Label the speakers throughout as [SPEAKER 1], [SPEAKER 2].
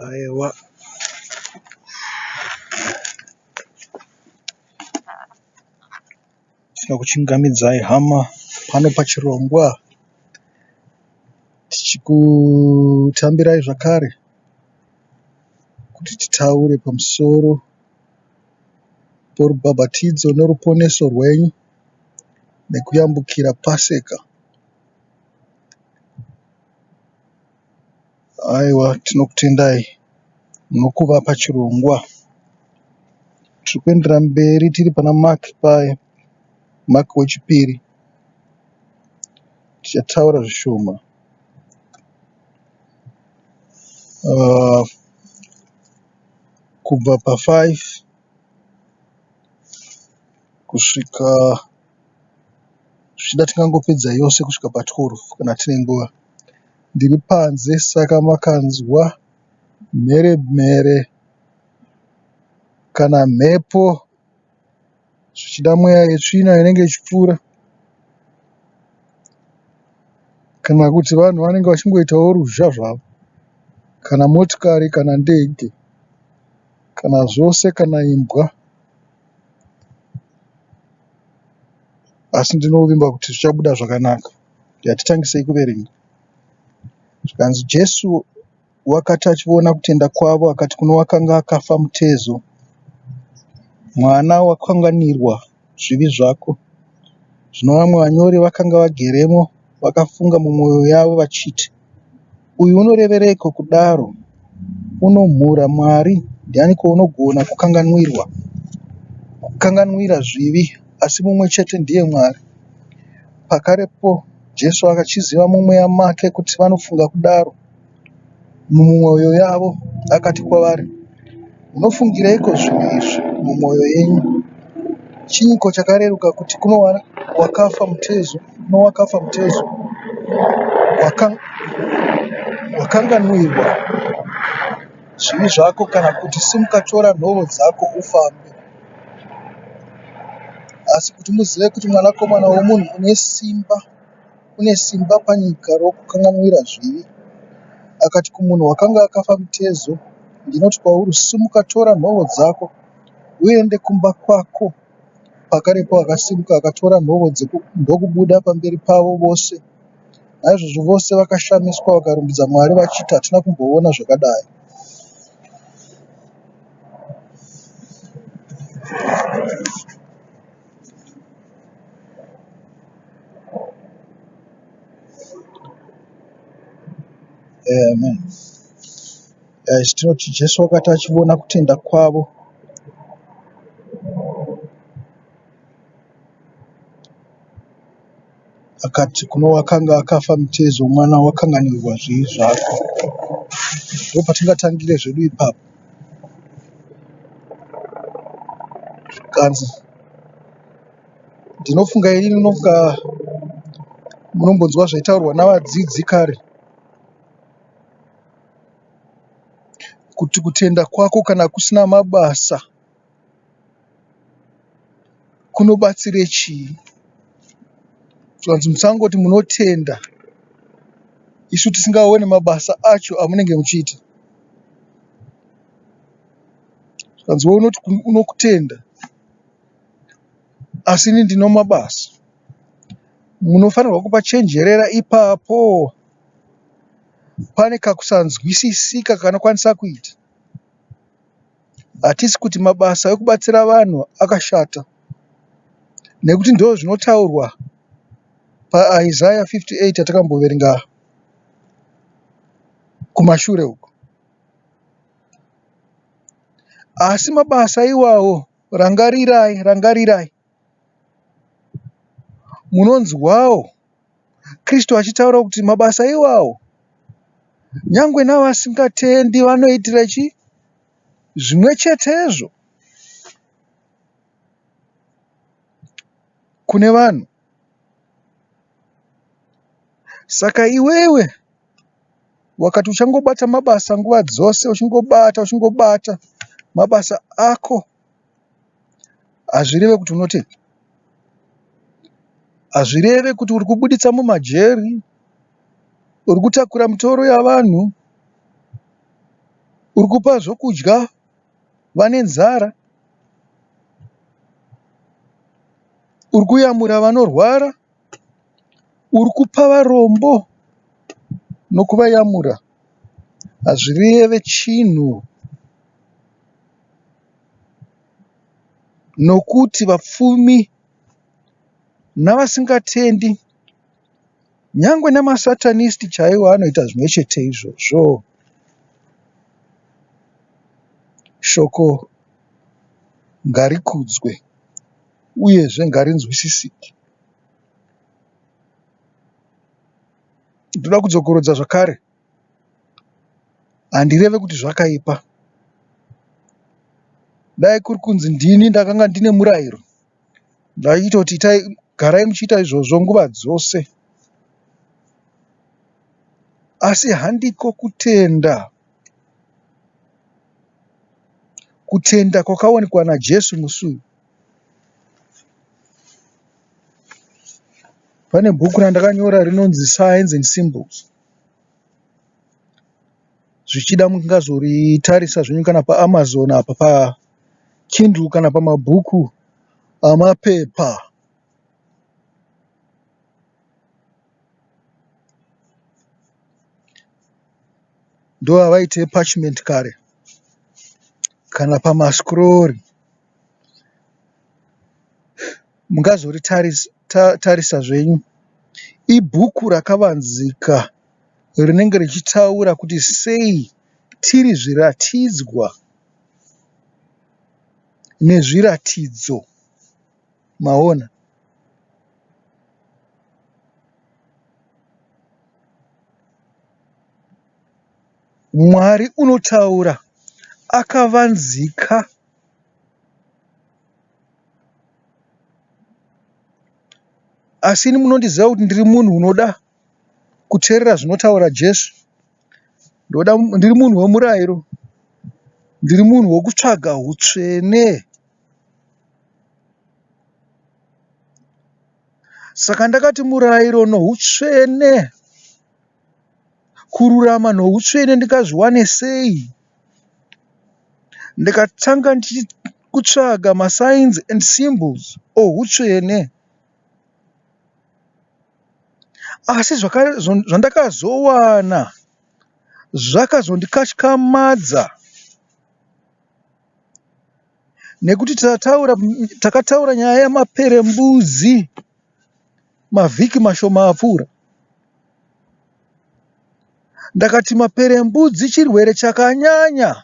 [SPEAKER 1] Aiwa, tinokuchingamidzai hama pano pachirongwa, tichikutambirai zvakare kuti titaure pamusoro porubhabhatidzo noruponeso rwenyu nekuyambukira Paseka. Aiwa, tinokutendai nokuva pachirongwa. Tiri kuendera mberi tiri pana Mark wechipiri. Tichataura zvishoma. Kubva pa5 kusvika zvichida tingangopedza yose kusvika pa12 kana tine nguva. Ndiri panze, saka makanzwa mheremhere kana mhepo zvichida mweya yetsvina inenge ichipfuura, kana kuti vanhu vanenge vachingoitawo ruzha zvavo, kana motikari kana ndege kana zvose kana imbwa, asi ndinovimba kuti zvichabuda zvakanaka. Hatitangisei kuverenga. Zvikanzi Jesu wakati achiona kutenda kwavo akati kuno wakanga akafa mutezo, mwana wakanganirwa zvivi zvako. Zvino vamwe vanyori vakanga vageremo vakafunga mumwoyo yavo vachiti, uyu unorevereiko kudaro? Unomhura Mwari. Ndianiko unogona kukanganwira zvivi? Asi mumwe chete ndiye Mwari. Pakarepo Jesu akachiziva mumweya make kuti vanofunga kudaro mumwoyo yavo, akati kwavari, munofungireiko zvinhu izvi mumwoyo yenyu? Chinyiko chakareruka kuti kuno wakafa mutezo wakanganwirwa zvivi zvako, kana kuti simuka, tora nhoo dzako ufambe. Asi kuti muzive kuti Mwanakomana woMunhu une simba panyika rokukanganwira zvivi. Akati kumunhu wakanga akafa mutezo, ndinoti kwauri, simuka, tora nhoo dzako uende kumba kwako. Pakarepo akasimuka akatora nhoo ndokubuda pamberi pavo vose. Naizvozvo vose vakashamiswa vakarumbidza Mwari vachiti, hatina kumboona zvakadai. Amen. Tinoti Jesu wakati achiona kutenda kwavo akati kuno wakanga akafa mutezo, mwana wakanganirwa zvivi zvako. Ndo patingatangire zvedu ipapo. Kanzi ndinofunga ini munombonzwa zvaitaurwa navadzidzi kare, kuti kutenda kwako kana kusina mabasa kunobatsire chii? Zvanzi musangoti munotenda isu tisingaone mabasa acho amunenge muchiita. Zvanzi unoti unokutenda asi ini ndino mabasa. Munofanirwa kupachenjerera ipapo. Pane kakusanzwisisika kanokwanisa kuita. Hatisi kuti mabasa ekubatsira vanhu akashata, nekuti ndo zvinotaurwa paIsaiah 58 atakamboverenga kumashure uko. Asi mabasa iwawo, rangarirai, munonzwawo Kristu achitaura kuti mabasa iwawo nyangwe navasingatendi vanoitira zvimwe chetezvo kune vanhu. Saka iwewe wakati uchangobata mabasa nguva dzose, uchingobata mabasa ako, hazvireve kuti unotenda. Hazvireve kuti uri kubuditsa mumajeri, uri kutakura mitoro yavanhu, uri kupa zvokudya vane nzara, uri kuyamura vanorwara, uri kupa varombo nokuvayamura. Hazvireve chinhu, nokuti vapfumi navasingatendi, nyangwe namasatanisti chaiwo anoita zvimwe chete izvozvo. Shoko ngarikudzwe uyezve ngarinzwisisike. Ndoda kudzokorodza zvakare, handireve kuti zvakaipa. Dai kuri kunzi ndini ndakanga ndine murayiro, ndaitoti garai muchiita izvozvo nguva dzose. Asi handiko kutenda. Kutenda kwakaonekwa naJesu musi. Pane bhuku randakanyora rinonzi Signs and Symbols. Zvichida mungazoritarisa zvenyu kana paAmazon apa paKindle kana pamabhuku amapepa. Ndo havaite parchment kare kana pamascroll. Mungazoritarisa zvenyu. Ibhuku rakavanzika rinenge richitaura kuti sei tiri zviratidzwa nezviratidzo. Maona, Mwari unotaura akavanzika. Asi ini munondiziva kuti ndiri munhu unoda kuteerera zvinotaura Jesu. Ndiri munhu wemurayiro. Ndiri munhu wokutsvaga utsvene. Saka ndakati murayiro noutsvene, kururama noutsvene ndikazviwane sei? Ndikatanga kutsvaga masigns and symbols outsvene. Asi zvandakazowana zvakazondikatyamadza, nekuti takataura nyaya yamaperembudzi mavhiki mashoma apfuura. Ndakati maperembudzi chirwere chakanyanya,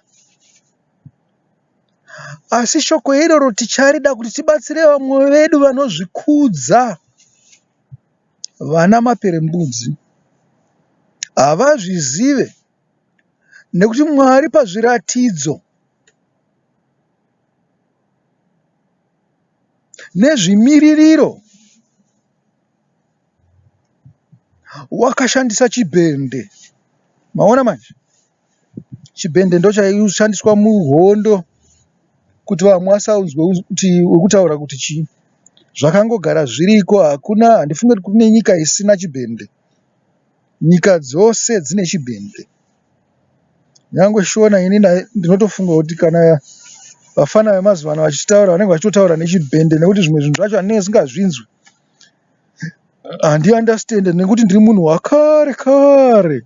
[SPEAKER 1] asi shoko iroro ticharida kuti tibatsire vamwe vedu vanozvikudza. Vana maperembudzi havazvizive, nekuti Mwari pazviratidzo nezvimiririro wakashandisa chibhende. Maona manje, chibhende ndo chaishandiswa muhondo kuti vamwe vasaunzwe kuti urikutaura kuti chii. Zvakangogara zviriko, handifunge kuti kune nyika isina chibhende. Nyika dzose dzine chibhende. Nyangwe shona ini ndinotofunga kuti kana vafana vemazuva ano vachitaura vanenge vachitotaura nechibhende, nekuti zvimwe zvinhu zvacho handinenge singazvinzwi. Handiandastende nekuti ndiri munhu wakare kare.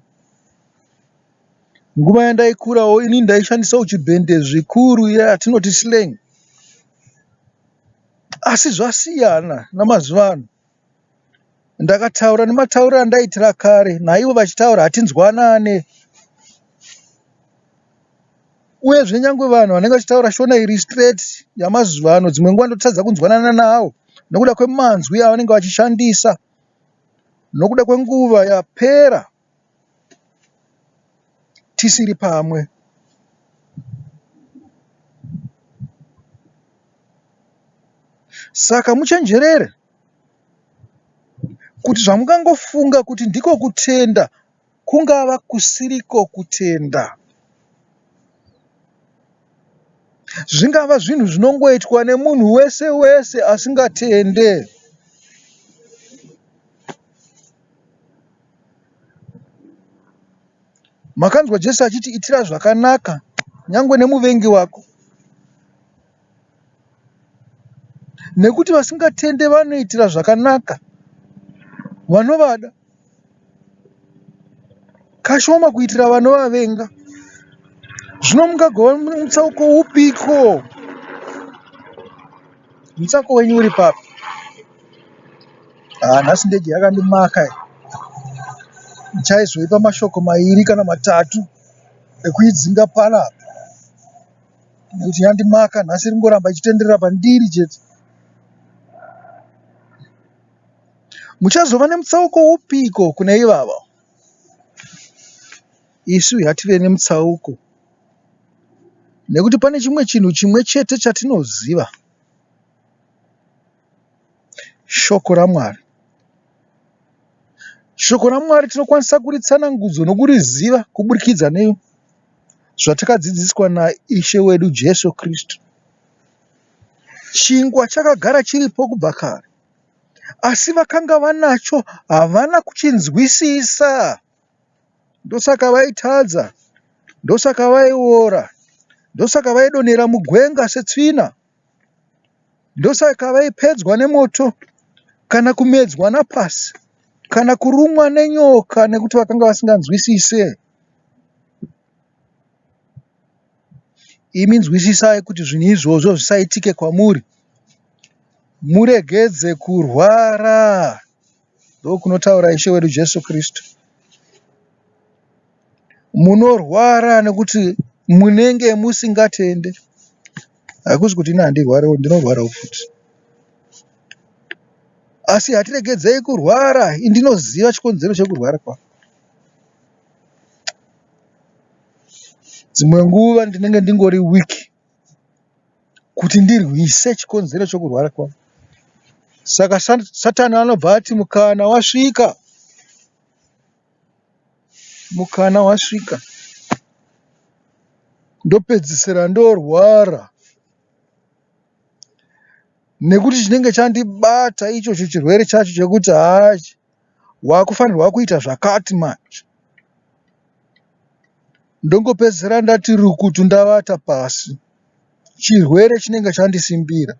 [SPEAKER 1] Nguva yandaikurawo ini ndaishandisawo chibhende zvikuru, yatinoti slang. Asi zvasiyana namazuva ano. Ndakataura nematauriro andaitira kare, naivo vachitaura hatinzwanane. Uyezve nyangwe vanhu vanenge vachitaura shona iri straight yamazuva ano, dzimwe nguva ndotadza kunzwanana navo nokuda kwemanzwi avanenge vachishandisa, nokuda kwenguva yapera tisiri pamwe. Saka muchenjerere kuti zvamungangofunga kuti ndiko kutenda kungava kusiriko kutenda. Zvingava zvinhu zvinongoitwa nemunhu wese wese asingatende. Makanzwa Jesu achiti itira zvakanaka nyangwe nemuvengi wako, nekuti vasingatende vanoitira zvakanaka vanovada, kashoma kuitira vanovavenga. Zvino mungagova mutsauko upiko? Mutsauko wenyu uri papi? Nhasi ndeje yakandimaka, ndichaizoipa mashoko 2 kana 3 ekuidzinga panapa, nekuti yandimaka nhasi ringoramba ichitenderera pandiri chete. Muchazova nemutsauko upiko kune ivava? Isu hative nemutsauko, nekuti pane chimwe chinhu chimwe chete chatinoziva: shoko raMwari. Shoko raMwari tinokwanisa kuritsanangudzo nokuriziva kuburikidza nezvatakadzidziswa naIshe wedu Jesu Kristu. Chingwa chakagara chiripo kubva kare, asi vakanga vanacho havana kuchinzwisisa. Ndosaka vaitadza, ndosaka vaiora, ndosaka vaidonhera mugwenga setsvina, ndosaka vaipedzwa nemoto kana kumedzwa napasi kana kurumwa nenyoka, nekuti vakanga vasinganzwisise. Imi nzwisisai kuti zvinhu izvozvo zvisaitike kwamuri, muregedze kurwara. Ndokunotaura Ishe wedu Jesu Kristu. Munorwara nekuti munenge musingatende. Hakuzi kuti ina handirwarewo, ndinorwarawo futi. Asi hatiregedzei kurwara. Ndinoziva chikonzero chekurwara kwako. Dzimwe nguva ndinenge ndingori wiki kuti ndirwise chikonzero chekurwara kwako. Saka Satani anobva ati mukana wasvika. Mukana wasvika. Ndopedzisira ndorwara. Nekuti chinenge chandibata ichocho chirwere chacho chekuti wakufanirwa kuita zvakati manje. Ndongopedzisira ndati rukutu ndavata pasi. Chirwere chinenge chandisimbira.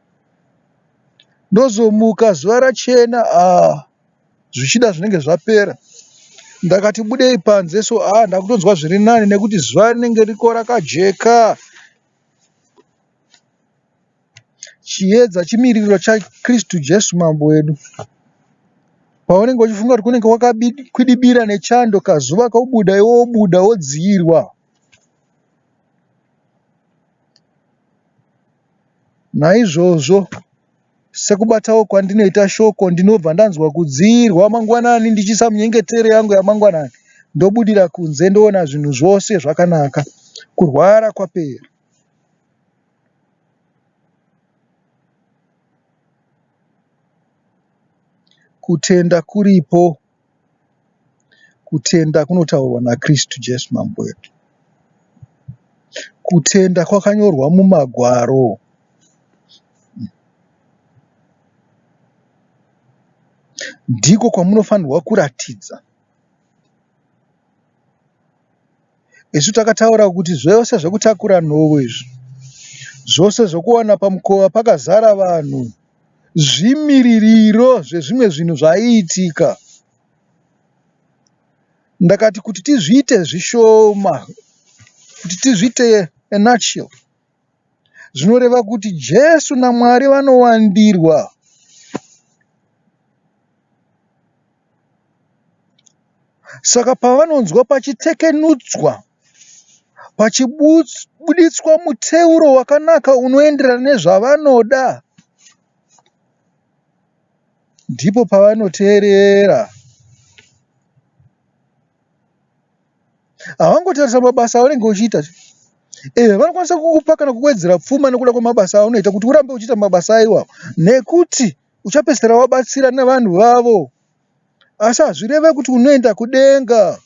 [SPEAKER 1] Ndozomuka zuva rachena, zvichida zvinenge zvapera. Ndakati budei panze, ndakutonzwa zviri nani nekuti zuva rinenge riko rakajeka. Chiedza chimiriro chaKristu Jesu mambo wedu. Paunenge uchifunga kuti kunenge kwakakwidibira nechando, kazuva kaubuda, iwe wobuda wodziyirwa. Naizvozvo, sekubatawo kwandinoita shoko, ndinobva ndanzwa kudziyirwa mangwanani ndichisa munyengetere yangu yamangwanani. Ndobudira kunze ndoona zvinhu zvose zvakanaka. Kurwara kwapera. Kutenda kuripo. Kutenda kunotaurwa naKristu Jesu mambo wedu. Kutenda kwakanyorwa mumagwaro. Ndiko kwamunofanirwa kuratidza. Isu takataura kuti zvose zvekutakura nhoo izvi, zvose zvokuwana pamukova pakazara vanhu, zvimiririro zvezvimwe zvinhu zvaiitika. Ndakati kuti tizviite zvishoma, kuti tizviite a nutshell, zvinoreva kuti Jesu naMwari vanowandirwa. Saka pavanonzwa pachitekenutswa, pachibuditswa muteuro wakanaka unoenderana nezvavanoda, ndipo pavanoteerera. Havangotarisa mabasa aunenge uchiita. Vanokwanisa kukupa kana kuwedzera pfuma nekuda kwemabasa aunoita kuti urambe uchiita mabasa iwawo, nekuti uchapedzisira wabatsira nevanhu vavo. Asi hazvireve kuti unoenda kudenga.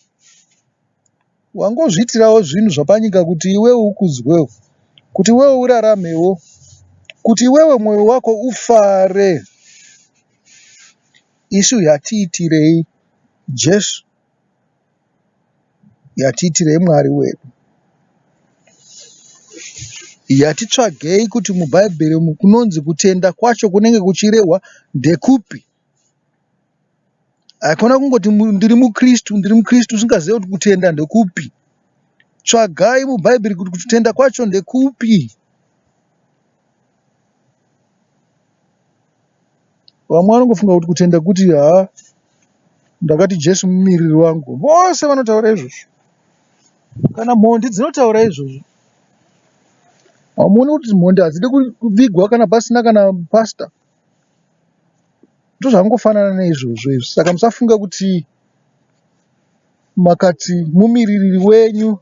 [SPEAKER 1] Wangozviitirawo zvinhu zvapanyika kuti iwewe ukudzwewo, kuti iwewe uraramewo, kuti iwewe mwoyo wako ufare. Isu yatiitirei Jesu? Yatiitirei Mwari wedu? Yatitsvagei kuti mubhaibheri umu kunonzi kutenda kwacho kunenge kuchirehwa ndekupi. Hakuna kungoti ndiri mukristu usingazivi kuti kutenda ndekupi. Tsvagai mubhaibheri kuti kutenda kwacho ndekupi. Vamwe vanongofunga kuti kutenda kuti ndakati Jesu mumiriri wangu. Vose vanotaura izvozvo. Kana mhondi dzinotaura izvozvo. Hamuoni kuti mhondi hadzidi kuvigwa kana pasina kana pastor? Ndozvangofanana neizvozvo izvi. Saka musafunga kuti makati mumiriri wenyu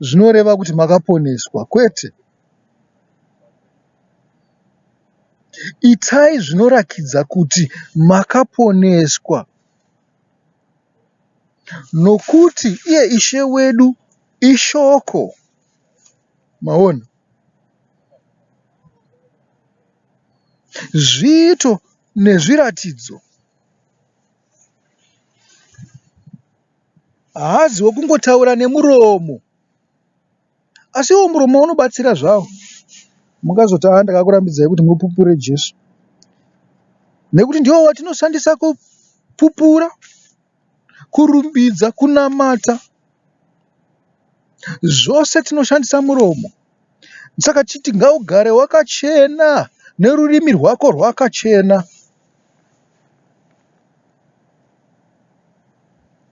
[SPEAKER 1] zvinoreva kuti makaponeswa. Kwete. Itai zvinorakidza kuti makaponeswa. Nokuti iye Ishe wedu ishoko. Maona. Zviito nezviratidzo. Haazi wokungotaura nemuromo. Asi iwo muromo unobatsira zvawo. Mungazoti ndakakurambidzai kuti mupupure Jesu. Nekuti ndiwo watinoshandisa kupupura, kurumbidza, kunamata. Zvose tinoshandisa muromo. Saka chiti ngaugare wakachena nerurimi rwako rwakachena.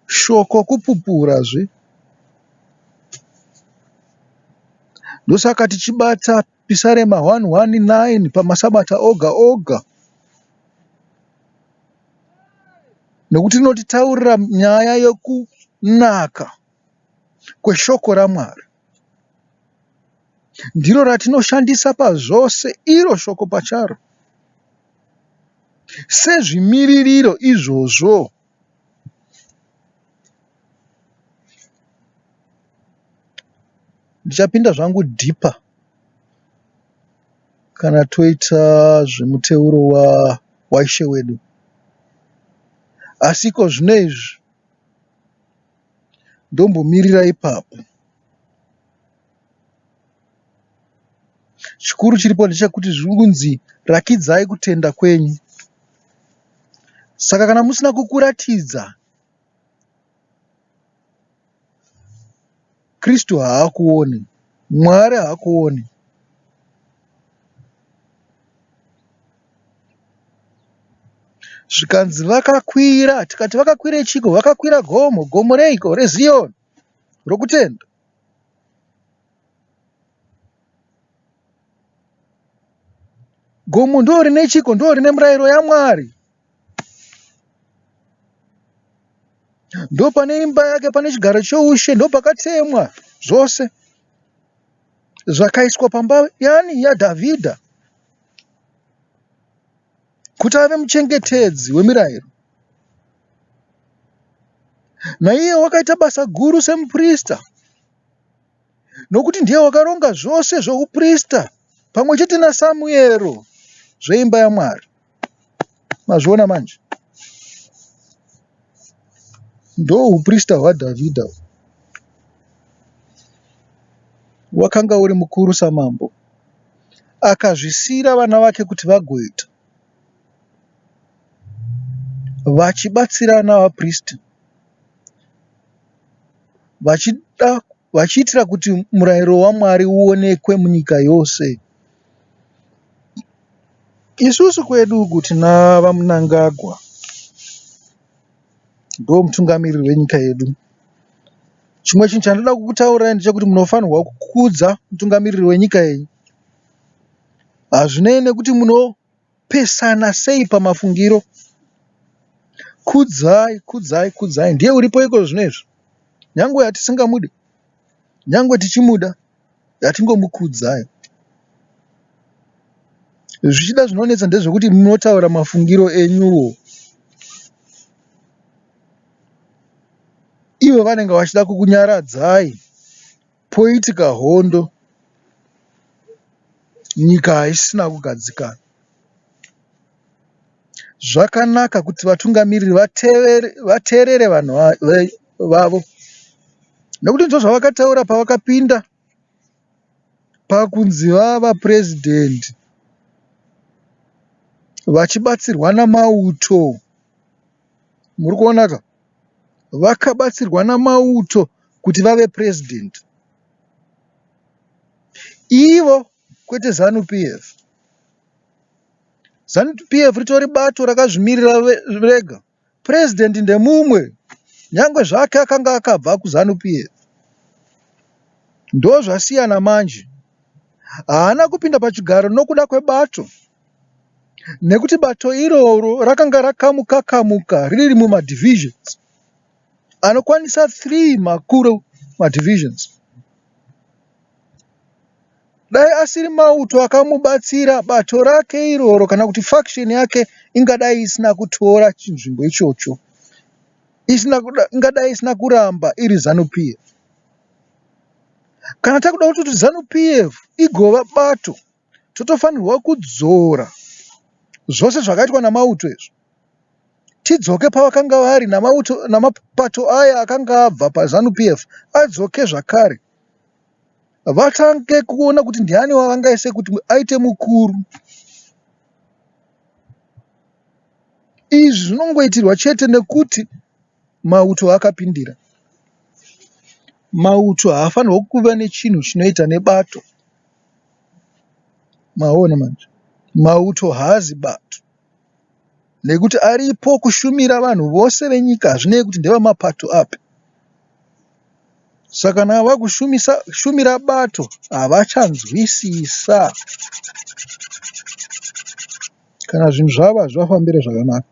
[SPEAKER 1] Shoko kupupurazve. Ndosaka tichibata Pisarema 1:9 pamasabata oga oga. Nekuti inotitaurira nyaya yokunaka kweshoko raMwari. Ndiro ratinoshandisa pazvose iro shoko pacharo. Sezvimiririro izvozvo. Ndichapinda zvangu dhipa kana toita zvemuteuro waishe wedu. Asiko zvino izvi ndombomirira ipapo. Chikuru chiripo ndechekuti zvingunzi rakidzai kutenda kwenyu. Saka kana musina kukuratidza, Kristu haakuoni, Mwari haakuoni. Zvikanzi vakakwira, tikati vakakwira chiko, vakakwira gomo. Gomo reiko? ReZioni, rokutenda. Gomo ndo rine chiko, ndo rine murayiro yaMwari. Ndo pane imba yake, pane chigaro choushe, ndo pakatemwa zvose zvakaiswa pamba yaDhavhidha kuti ave muchengetedzi wemirayiro. Naiye wakaita basa guru semuprista, nokuti ndiye wakaronga zvose zvouprista pamwe chete naSamuero zveimba yaMwari. Mazviona manje? Ndo uprista hwaDhavhidha. Wakanga uri mukuru samambo, akazvisira vana vake kuti vagoita, vachibatsirana vaprista, vachiitira kuti murayiro waMwari uonekwe munyika yose. Isusu kwedu uku tinava Mnangagwa, ndo mutungamiriri wenyika yedu. Chimwe chinhu chandoda kukutaurirai ndechekuti munofanirwa kukudza mutungamiriri wenyika yenyu. Hazvinei nekuti munopesana sei pamafungiro. Kudzai, kudzai, kudzai. Ndiye uripo iko zvinezvi. Nyangwe hatisingamude, nyangwe tichimuda, hatingomukudzai. Zvichida zvinonetsa ndezvekuti munotaura mafungiro enyuwo. Ivo vanenge vachida kukunyaradzai, poitika hondo, nyika haisina kugadzikana. Zvakanaka kuti vatungamiriri vateerere vanhu vavo, nekuti ndizvo zvavakataura pavakapinda pakunzi vava president vachibatsirwa namauto. Muri kuonaka? Vakabatsirwa namauto kuti vave president. Ivo kwete ZANU-PF. ZANU-PF ritori bato rakazvimirira rega. President ndemumwe, nyangwe zvake akanga akabva kuZANU-PF. Ndo zvasiyana manje. Haana kupinda pachigaro nokuda kwebato, nekuti bato iroro rakanga rakamuka riri mumadivisions anokwanisa 3 makuru madivisions. Dai asiri mauto akamubatsira, bato rake iroro kana kuti faction yake ingadai isina kutora chinzvimbo ichocho, ingadai isina kuramba iri ZANU-PF. Kana takuda kuti ZANU-PF igova bato, totofanirwa kudzora zvose zvakaitwa namauto izvo. Tidzoke pavakanga vari namapato aya akanga abva paZANU-PF, adzoke zvakare. Vatange kuona kuti ndiani wavangaise kuti aite mukuru. Izvi zvinongoitirwa chete nekuti mauto akapindira. Mauto haafanirwa kuva nechinhu chinoita nebato. Maona manje, mauto haazi bato, nekuti aripo kushumira vanhu vose venyika, hazvinei kuti ndevamapato api. Saka kana ava kushumira bato havachanzwisisa. Kana zvinhu zvavo hazvivafambire zvakanaka.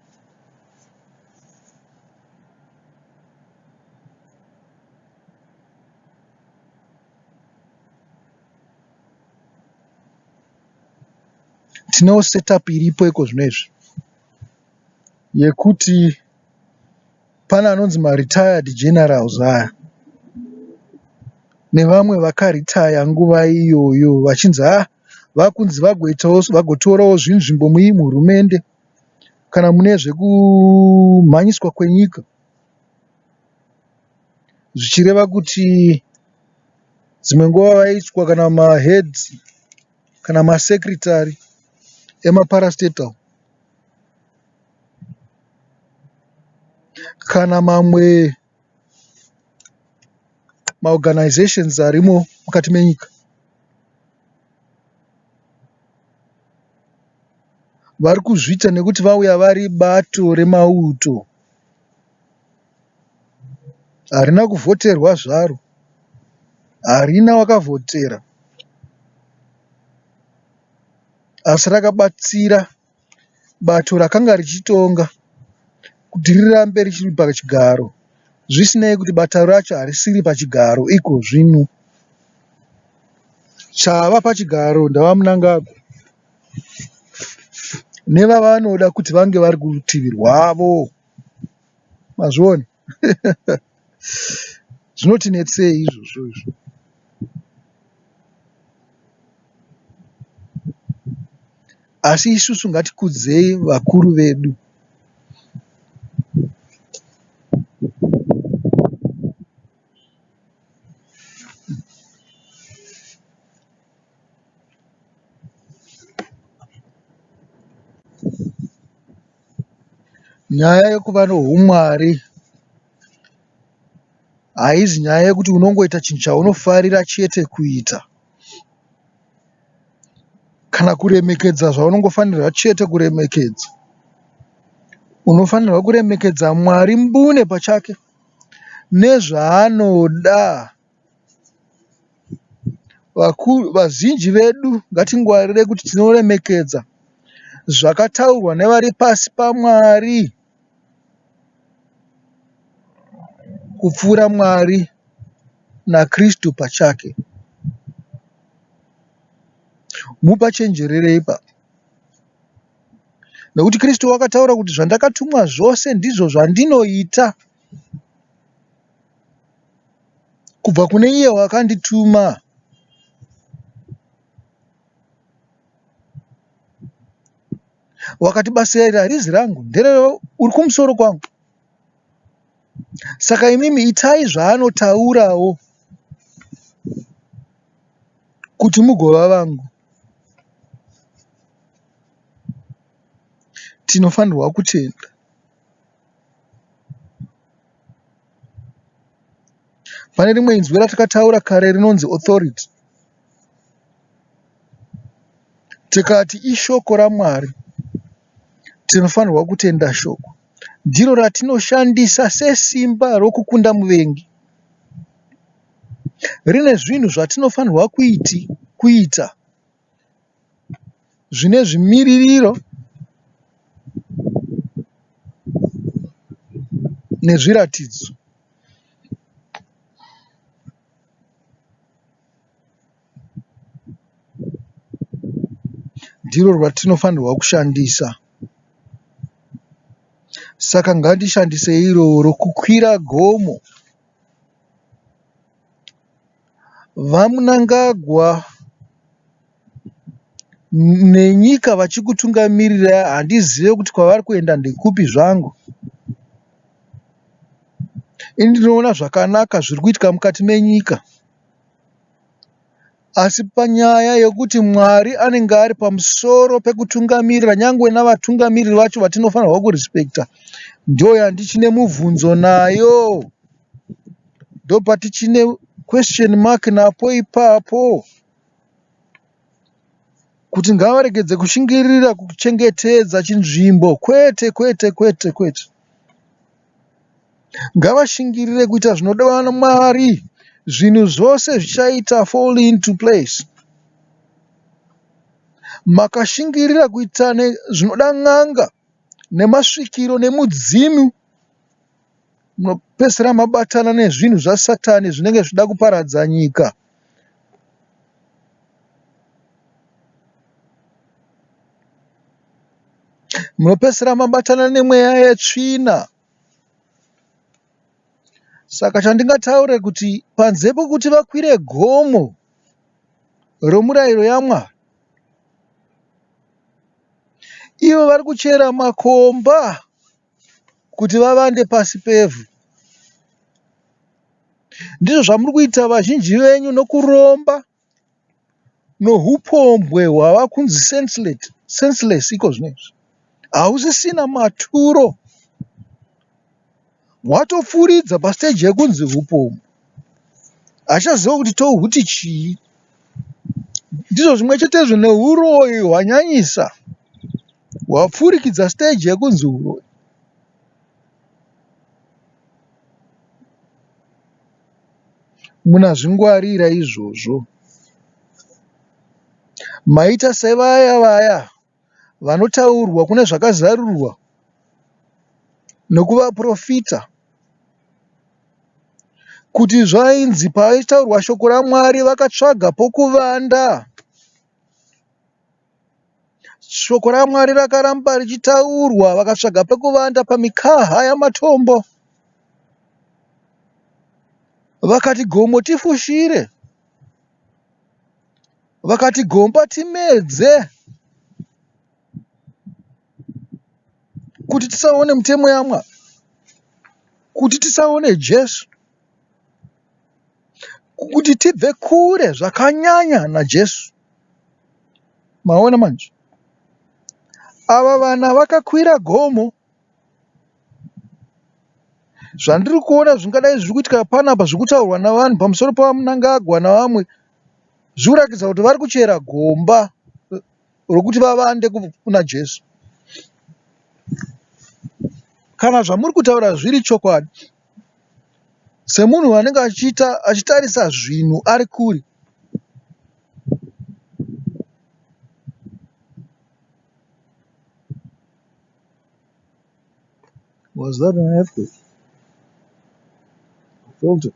[SPEAKER 1] Tinewo setup iripo iko zvinezvi yekuti pane anonzi maretired generals aya nevamwe vakaritaya nguva iyoyo vachinzi vakunzi vagotorawo zvinzvimbo muhurumende kana mune zvekumhanyiswa kwenyika, zvichireva kuti dzimwe nguva vaitwa kana maheads kana masekretary emaparastatal kana mamwe maorganizations arimo mukati menyika. Vari kuzviita nekuti vauya vari bato remauto. Harina kuvhoterwa zvaro, harina wakavhotera, asi rakabatsira bato rakanga richitonga kuti rirambe richiri pachigaro, zvisinei kuti bata racho harisiri pachigaro iko zvino. Chava pachigaro ndavamunangagwa nevavanoda kuti vange vari kurutivi rwavo. Mazviona? Zvinotinetsei izvozvo izvo? Asi isusu ngatikudzei vakuru vedu. Nyaya yekuva noumwari haizi nyaya yekuti unongoita chinhu chaunofarira chete kuita, kana kuremekedza zvaunongofanirwa chete kuremekedza. Unofanirwa kuremekedza Mwari mbune pachake nezvaanoda. Vazhinji vedu ngatingwarire kuti tinoremekedza zvakataurwa nevari pasi paMwari kupfuura Mwari naKristu pachake. Mupachenjererei ipapo, nekuti Kristu wakataura kuti zvandakatumwa zvose ndizvo zvandinoita kubva kune iye wakandituma. Wakati basa iri harizi rangu, nderewe uri kumusoro kwangu. Saka imimi itai zvaanotaurawo kuti mugova vangu. Tinofanirwa kutenda. Pane rimwe inzwi ratakataura kare rinonzi authority. Tikati ishoko raMwari, tinofanirwa kutenda shoko. Ndiro ratinoshandisa sesimba rokukunda muvengi. Rine zvinhu zvatinofanirwa kuita zvine zvimiririro nezviratidzo. Ndiro rwatinofanirwa kushandisa. Saka ngandishandise iroro, kukwira gomo. Vamunangagwa nenyika vachikutungamirira, handizive kuti kwavari kuenda ndekupi zvangu. Ini ndinoona zvakanaka zviri kuitika mukati menyika. Asi panyaya yokuti Mwari anenge ari pamusoro pekutungamirira, nyangwe navatungamiriri vacho vatinofanirwa kurispekta, ndo yandichine mubvunzo nayo. Ndo patichine question mark napo ipapo. Kuti ngavaregedze kushingirira kuchengetedza chinzvimbo. Kwete. Ngavashingirire kuita zvinodiwa naMwari. Zvinhu zvose zvichaita fall into place. Makashingirira kuita zvinoda n'anga nemasvikiro nemudzimu, munopedzisira mabatana nezvinhu zvasatani zvinenge zvida kuparadza nyika. Munopedzisira mabatana nemweya yetsvina. Saka chandingataure kuti panze pokuti vakwire gomo romurayiro yaMwari, ivo vari kuchera makomba kuti vavande pasi pevhu. Ndizvo zvamuri kuita vazhinji venyu, nokuromba nohupombwe hwava kunzi senseless iko zvinezvi. Hausisina maturo. Watopfuuridza pasiteji yekunzi hupombwe. Hachaziva kuti tohuti chii. Ndizvo zvimwe chetezvo neuroyi hwanyanyisa. Hwapfurikidza siteji yekunzi uroyi. Munazvingwarira izvozvo. Maita sevaya vanotaurwa kune zvakazarurwa nokuvaprofita, kuti zvainzi paitaurwa shoko raMwari vakatsvaga pokuvanda. Shoko raMwari rakaramba richitaurwa, vakatsvaga pekuvanda pamikaha yamatombo. Vakati gomo tifushire, vakati gomba timedze, kuti tisaone mitemo yaMwari, kuti tisaone Jesu, kuti tibve kure zvakanyanya naJesu. Maona manje, ava vana vakakwira gomo. Zvandiri kuona zvingadai zviri kuitika panapa, zviri kutaurwa navanhu pamusoro pavamunangagwa navamwe, zviri kuratidza kuti vari kuchera gomba rokuti vavande kuna Jesu. Kana zvamuri kutaura zviri chokwadi, semunhu anenge achitarisa zvinhu ari kure, was that an earthquake? I felt it.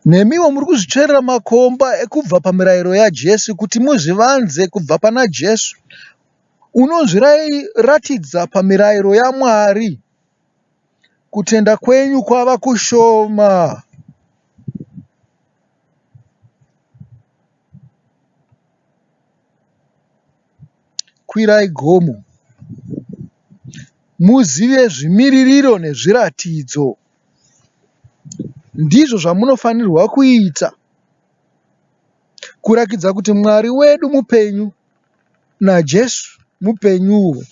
[SPEAKER 1] Nemiwo muri kuzvitsverera makomba ekubva pamirayiro yaJesu kuti muzvivanze kubva pana Jesu. Unozviratidza pamirayiro yaMwari. Kutenda kwenyu kwava kushoma. Kwirai gomo. Muzive zvimiririro nezviratidzo. Ndizvo zvamunofanirwa kuita kurakidza kuti Mwari wedu mupenyu naJesu mupenyuwo.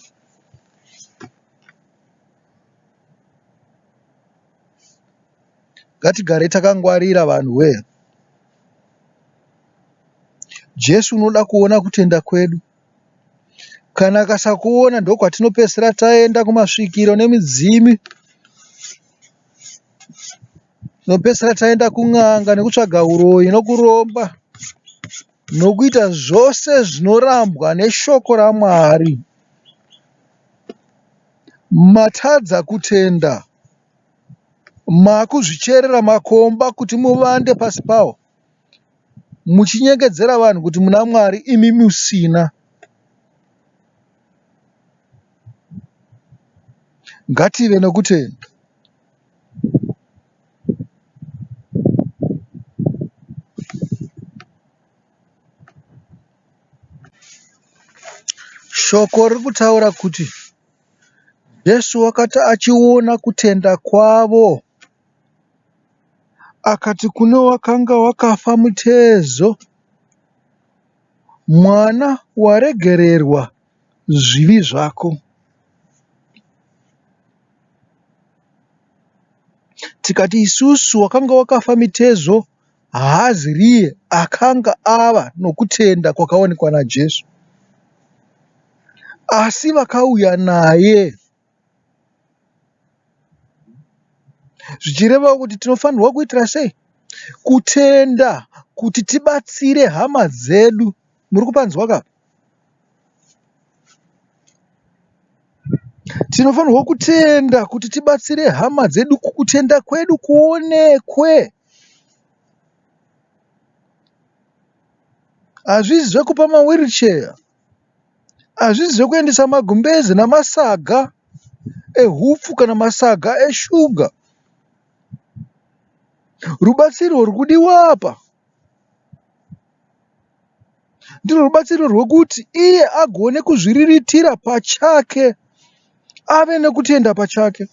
[SPEAKER 1] Ngatigare takangwarira vanhu we. Jesu unoda kuona kutenda kwedu. Kana akasakuona ndokwatinopedzisira taenda kumasvikiro nemidzimi. Tinopedzisira taenda kun'anga nekutsvaga uroyi nokuromba nokuita zvose zvinorambwa neshoko raMwari. Matadza kutenda, makuzvicherera makomba kuti muvande pasi pawo, muchinyengedzera vanhu kuti muna Mwari imi musina. Ngative nokutenda. Shoko riri kutaura kuti Jesu wakati achiona kutenda kwavo, akati kune wakanga wakafa mitezo, mwana waregererwa zvivi zvako. Tikati isusu wakanga wakafa mitezo, haaziriye akanga ava nokutenda kwakaonekwa naJesu, asi vakauya naye, zvichireva kuti tinofanirwa kuitira sei? Kutenda kuti tibatsire hama dzedu. Muri kupanzwa ka? Tinofanirwa kutenda kuti tibatsire hama dzedu, kutenda kwedu kuonekwe. Hazvisi zvekupa mawheelchair, hazvisi zvekuendesa magumbezi namasaga ehupfu kana masaga eshuga. Rubatsiro rwudiwa apa ndirwo rubatsiro rwekuti iye agone kuzviriritira pachake, ave nekutenda pachake.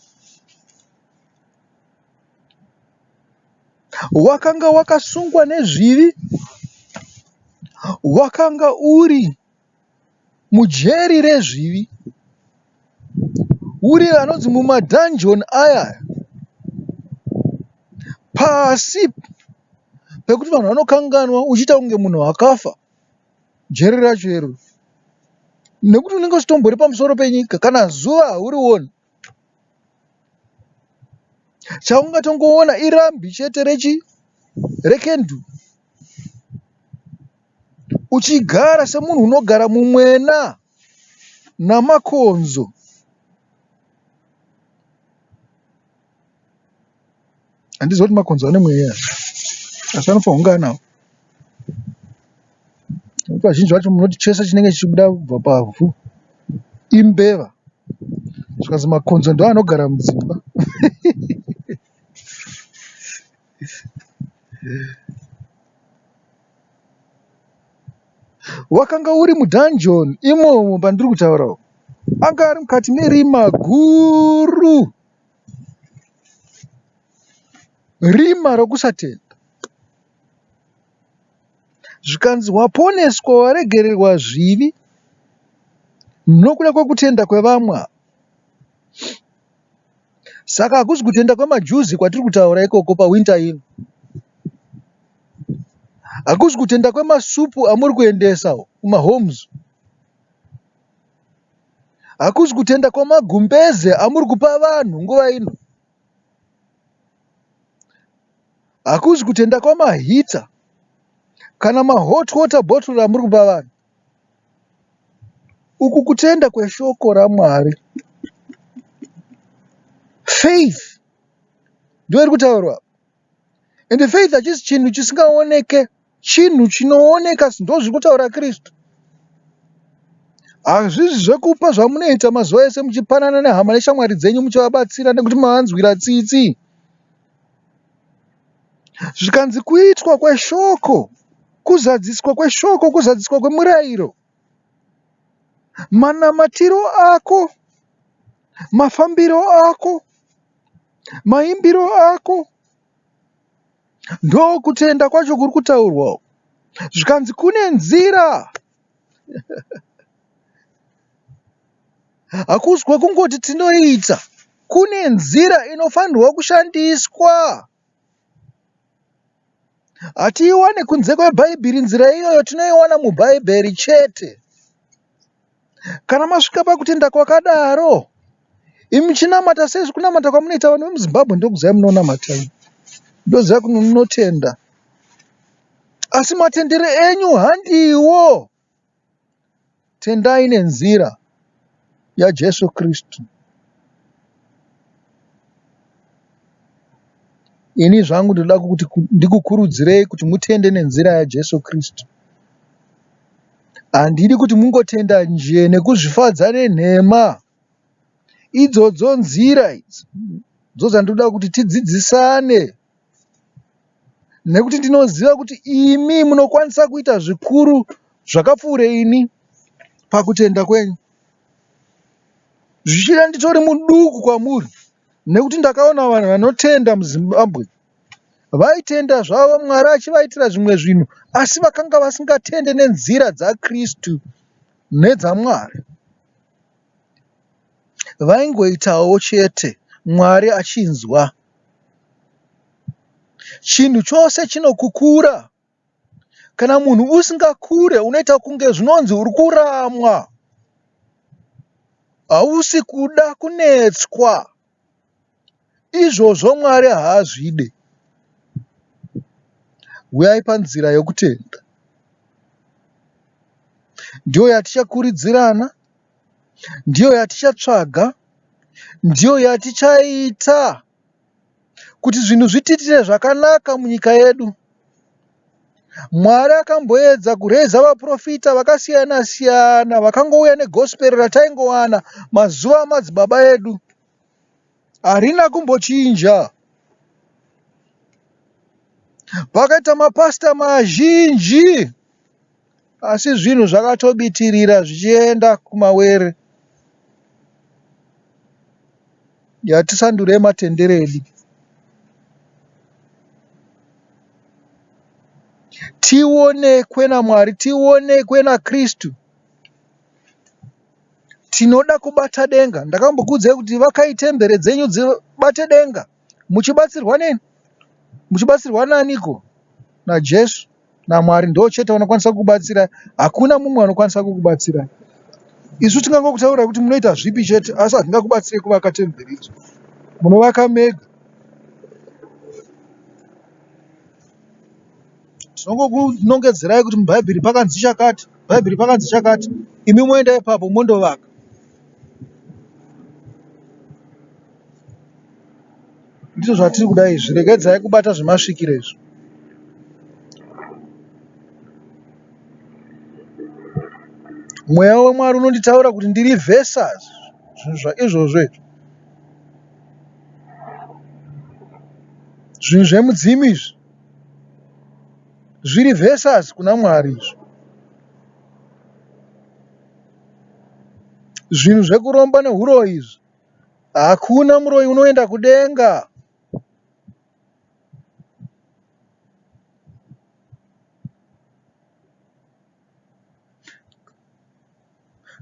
[SPEAKER 1] Wakanga wakasungwa nezvivi, wakanga uri mujeri rezvivi, uri anonzi mumadhanjoni aya, pasi pekuti vanhu vanokanganwa uchiita kunge munhu wakafa. Jeri racho iro, nekuti unenge usitombori pamusoro penyika, kana zuva haurioni. Chaungatongoona irambi chete rekendu, uchigara semunhu unogara mumwena namakonzo. Handizoti makonzo ane mweya, asi anofa nawo. Vazhinji vacho munoti chese chinenge chichibuda kubva pavhu imbeva, zvikazi makonzo ndo anogara mudzimba. Wakanga uri mudhanjoni imomo pandiri kutaurawo, anga ari mukati merima guru, rima rokusatenda. Zvikanzi waponeswa, waregererwa zvivi nokuda kwekutenda kwevamwe. Saka hakusi kutenda kwemajuzi kwatiri kutaura ikoko pawinta ino. Hakusi kutenda kwemasupu amuri kuendesa kumahomes. Hakusi kutenda kwemagumbeze amuri kupa vanhu nguva ino. Hakusi kutenda kwamahita kana mahot water bottle amuri kupa vanhu. Uku kutenda kweshoko raMwari. Faith ndio iri kutaurwa. And faith hachisi chinhu chisingaoneke, chinhu chinooneka, ndo zviri kutaura Kristu. Hazvisi zvekupa zvamunoita mazuva ese muchipanana nehama neshamwari dzenyu muchivabatsira nekuti mavanzwira tsitsi. Zvikanzi kuitwa kweshoko, kuzadziswa kweshoko, kuzadziswa kwemurayiro, manamatiro ako, mafambiro ako, maimbiro ako, Ndo kutenda kwacho kuri kutaurwa. Zvikanzi kune nzira. Hakuzwa kungoti tinoita. Kune nzira inofanirwa kushandiswa. Hatiiwane kunze kweBhaibheri. Nzira iyoyo tinoiwana muBhaibheri chete. Kana masvika pakutenda kwakadaro, imi muchinamata sezvo kunamata kwamunoita vanhu vemuZimbabwe ndokuzaya munonamata. Ndoziva kuti munotenda. Asi matendero enyu handiwo. Tendai nenzira yaJesu Kristu. Ini zvangu ndoda kuti ndikukurudzirei kuti mutende nenzira yaJesu Kristu. Handidi kuti mungotenda nje nekuzvifadza nenhema. Idzodzo nzira idzi dzandinoda kuti tidzidzisane. Nekuti ndinoziva kuti imi munokwanisa kuita zvikuru zvakapfuura ini pakutenda kwenyu. Zvichida nditori muduku kwamuri. Nekuti ndakaona vanhu vanotenda muZimbabwe vaitenda zvavo Mwari achivaitira zvimwe zvinhu, asi vakanga vasingatende nenzira dzaKristu nedzaMwari. Vaingoitawo chete Mwari achinzwa. Chinhu chose chinokukura. Kana munhu usingakure unoita kunge zvinonzi uri kuramwa. Hausi kuda kunetswa. Izvozvo Mwari haazvide. Uyai panzira yokutenda. Ndiyo yatichakuridzirana. Ndiyo yatichatsvaga. Ndiyo yatichaita kuti zvinhu zvitiitire zvakanaka munyika yedu. Mwari akamboedza kureza vaprofita vakasiyana siyana vakangouya neGosperi rataingowana mazuva amadzibaba edu. Harina kumbochinja. Pakaita mapasita mazhinji, asi zvinhu zvakatobitirira zvichienda kumawere. Yatisandurei matenderedi. Tionekwe naMwari, tionekwe naKristu. Tinoda kubata denga. Ndakambokuudzai kuti vakai temberi dzenyu dzibate denga. Muchibatsirwa neni? Muchibatsirwa naniko? NaJesu, naMwari ndo chete vanokwanisa kukubatsira. Hakuna mumwe anokwanisa kukubatsira. Isu tingangokutaura kuti munoita zvipi chete, asi hatingakubatsirei kuvaka temberi idzo. Munovaka mega. Tinongokunongedzerai kuti muBhaibheri pakanzi chakati, Bhaibheri pakanzi chakati. Imi moenda ipapo mondovaka. Ndizvo zvatiri kuda izvi. Regedzai kubata zvemasvikiro izvi. Mweya weMwari unonditaura kuti ndiri vhesas. Zvinhu zvaizvozvo izvi. Zvinhu zvemudzimu izvi. Zviri vhesas kuna Mwari izvi. Zvinhu zvekuromba nehuroyi izvi. Hakuna muroyi unoenda kudenga.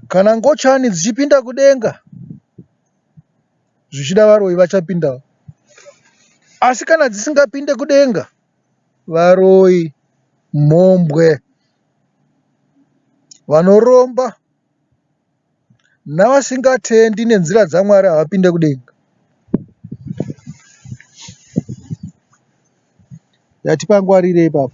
[SPEAKER 1] Kana ngochani dzichipinda kudenga, zvichida varoyi vachapindawo. Asi kana dzisingapinde kudenga, varoyi, mhombwe, vanoromba navasingatendi nenzira dzaMwari havapinde kudenga. Yatipangwarirei ipapo.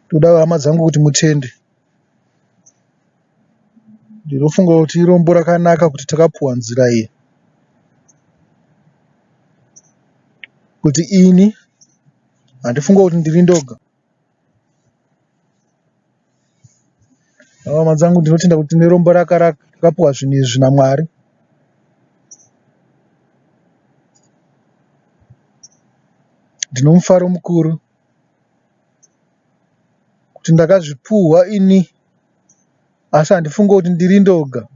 [SPEAKER 1] Toda hama dzangu kuti mutende. Ndinofunga kuti irombo rakanaka kuti takapuwa nzira iyi. Kuti ini handifunga kuti ndiri ndoga. Hama dzangu ndinotenda kuti tine rombo rakapuwa zvinhu izvi naMwari. Ndino mufaro mukuru kuti ndakazvipuhwa ini, asi handifunga kuti ndiri ndoga.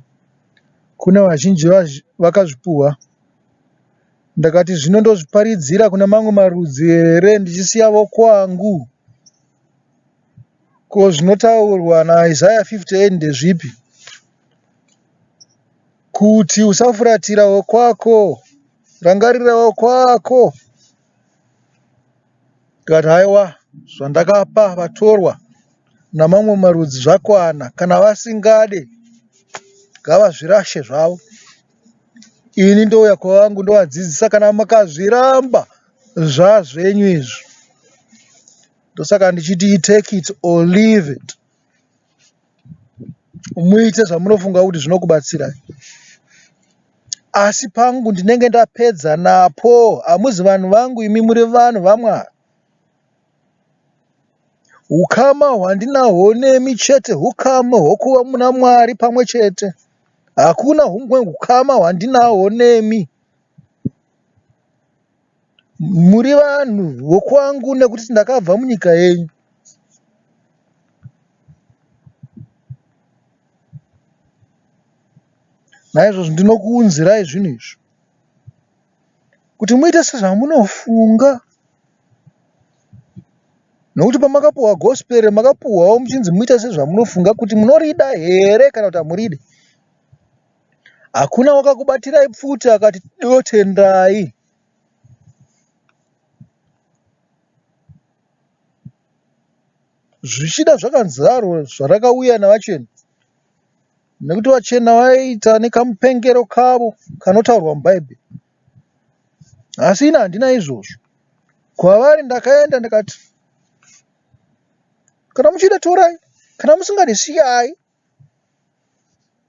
[SPEAKER 1] Kune vazhinji vakazvipuhwa. Ndakati zvino ndozviparidzira kuna mamwe marudzi here ndichisiya vokwangu? Ko zvinotaurwa naIsaiah 58 ndezvipi? Kuti usafuratira wokwako, rangarira wokwako. Ndikati haiwa, zvandakapa vatorwa namamwe marudzi zvakwana, kana vasingade ngavazvirashe zvavo. Ini ndouya kwavangu ndovadzidzisa, kana makazviramba zvazvenyu izvi. Ndosaka ndichiti take it or leave it. Muite zvamunofunga kuti zvinokubatsirai. Asi pangu ndinenge ndapedza napo. Hamuzi vanhu vangu, imi muri vanhu vaMwari. Ukama hwandinahwo nemi chete ukama hwokuva muna Mwari pamwe chete. Hakuna humwe ukama hwandinahwo nemi. Muri vanhu vokwangu nekuti ndakabva munyika yenyu. Naizvozvo ndinokuunzirai zvinhu izvi, kuti muite sezvamunofunga. Nokuti pamakapuhwa Gosperi makapuhwawo muchinzi muite sezvamunofunga, kuti munorida here kana kuti hamuridi. Hakuna wakakubatirai pfuta akati dotendai. Zvichida zvakanzaro zvarakauya navachena. Nekuti vachena vaita nekamupengero kavo kanotaurwa mubhaibheri. Asi ina handina izvozvo. Kwavari ndakaenda ndikati, kana muchida torai, kana musingadi siyai.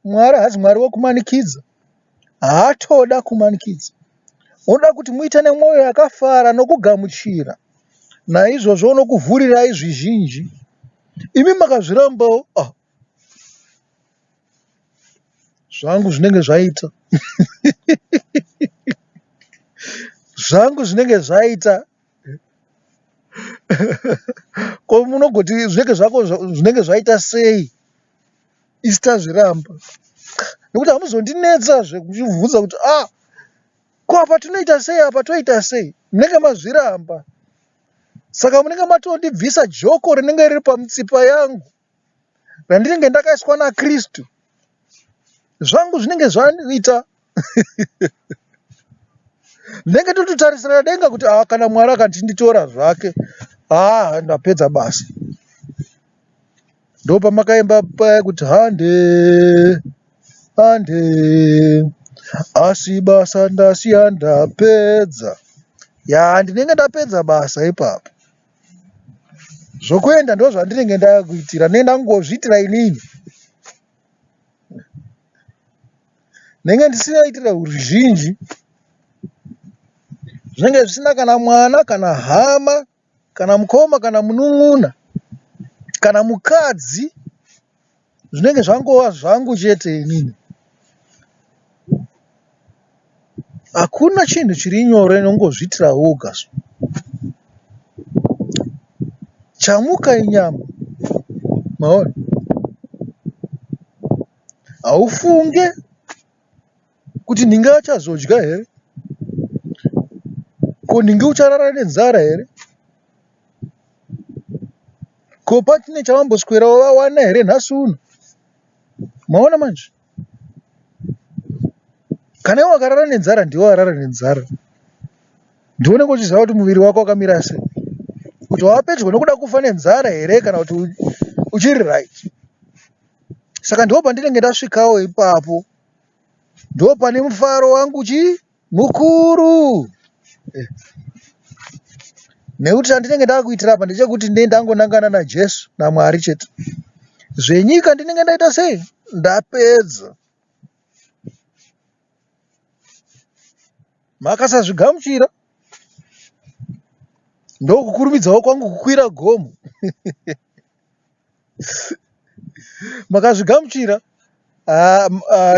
[SPEAKER 1] Mwari hazi Mwari wokumanikidza. Haatoda kumanikidza. Unoda kuti muite nemwoyo yakafara nokugamuchira. Naizvozvo unokuvhurirai zvizhinji. Imi makazvirambawo, zvangu zvinenge zvaita. Zvangu zvinenge zvaita. Ko munogoti zvinenge zvako zvinenge zvaita sei? Isitazviramba. Nekuti hamuzondinetsa zvekuzvibvunza kuti ko apa tinoita sei, apa toita sei? Munenge mazviramba. Saka munenge matondibvisa joko rinenge riri pamutsipa yangu, randinenge ndakaiswa naKristu. Zvangu zvinenge zvaita. Ndinenge tototarisira denga kuti kana Mwari akanditora zvake, ndapedza basa. Ndo pamakaimba paya kuti hande asi basa ndasiya ndapedza. Ndinenge ndapedza basa ipapo. Zvokuenda ndo zvandinenge ndakuitira, nendangozviitira inini. Ndinenge ndisinaitira ruzhinji. Zvinenge zvisina kana mwana, kana hama, kana mukoma, kana munun'una, kana mukadzi. Zvinenge zvangova zvangu chete inini. Hakuna chinhu chiri nyore nongozviitira woga. Chamuka inyama. Maona. Haufunge kuti ninge achazodya here? Ko ninge ucharara nenzara here? Ko patine chavamboswera wawana here nhasi uno? Maona manje. Kana iwe wakarara nenzara, ndiwe warara nenzara. Ndione kuchiziva kuti muviri wako wakamira sei. Kuti wapedyo nokuda kufa nenzara here kana kuti uchiri right. Saka ndipo pandinenge ndasvikawo ipapo. Ndipo pane mufaro wangu mukuru. Nekuti chandinenge ndakuitira apa ndechekuti ndangonangana naJesu naMwari chete. Zvenyika ndinenge ndaita sei? Ndapedza. Makasazvigamuchira, ndokukurumidzawo kwangu kukwira gomo. Makazvigamuchira,